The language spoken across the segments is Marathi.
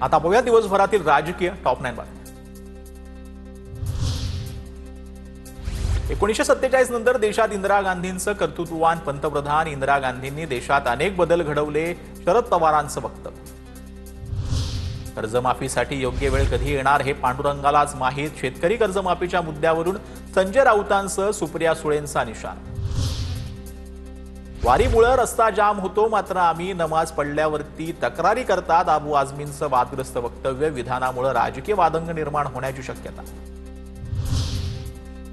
आता पाहूया दिवसभरातील राजकीय टॉप 9 बातम्या। 1947 नंतर देशात इंदिरा गांधींचं कर्तृत्ववान पंतप्रधान इंदिरा गांधींनी देशात अनेक बदल घडवले। शरद पवारांचं वक्तव्य। कर्जमाफीसाठी योग्य वेळ कधी येणार हे पांडुरंगालाच माहीत। शेतकरी कर्जमाफीच्या मुद्द्यावरून संजय राऊतांसह सुप्रिया सुळेंचा निशाणा। वारीमुळे रस्ता जाम होतो मात्र आम्ही नमाज पडल्यावरती तक्रारी करतात। अबू आझमींचं वादग्रस्त वक्तव्य। विधानामुळे राजकीय वादंग निर्माण होण्याची शक्यता।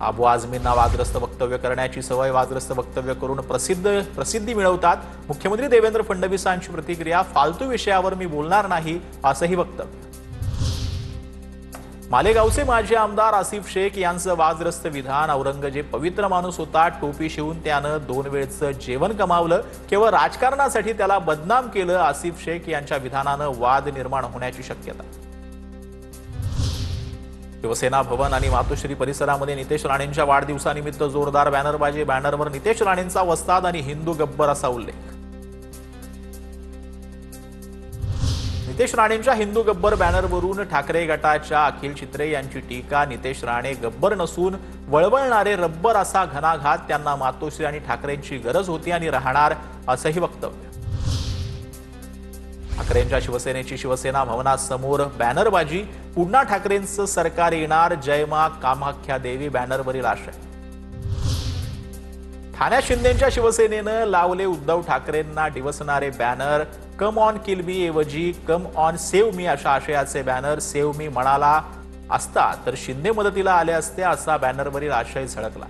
अबू आझमींना वादग्रस्त वक्तव्य करण्याची सवय। वादग्रस्त वक्तव्य करून प्रसिद्धी मिळवतात। मुख्यमंत्री देवेंद्र फडणवीसांची प्रतिक्रिया। फालतू विषयावर मी बोलणार नाही असंही वक्तव्य। मालेगावचे माजी आमदार आसिफ शेख यांचं वादग्रस्त विधान। औरंगजेब पवित्र माणूस होता, टोपी शिवून त्यानं 2 वेळचं जेवण कमावलं, केवळ राजकारणासाठी त्याला बदनाम केलं। आसिफ शेख यांच्या विधानानं वाद निर्माण होण्याची शक्यता। शिवसेना भवन आणि मातोश्री परिसरामध्ये नितेश राणेंच्या वाढदिवसानिमित्त जोरदार बॅनरबाजी। बॅनरवर नितेश राणेंचा वस्ताद आणि हिंदू गब्बर असा उल्लेख। नितेश राणेंच्या हिंदू गब्बर बॅनरवरून ठाकरे गटाच्या अखिल चित्रे यांची टीका। नितेश राणे गब्बर नसून वळवळणारे रब्बर असा घणाघात। त्यांना मातोश्री आणि ठाकरेंची गरज होती आणि राहणार असंही वक्तव्य। ठाकरेंच्या शिवसेनेची शिवसेना भवनासमोर बॅनरबाजी। पुन्हा ठाकरेंचं सरकार येणार, जय मा कामाख्या देवी बॅनरवरील आशय। ठाण्यात शिंदेंच्या शिवसेनेनं लावले उद्धव ठाकरेंना डिवसणारे बॅनर। कम ऑन किल मी ऐवजी कम ऑन सेव्ह मी अशा आशयाचे बॅनर। सेव्ह मी म्हणाला असता तर शिंदे मदतीला आले असते असा बॅनरवरील आशय झळकला।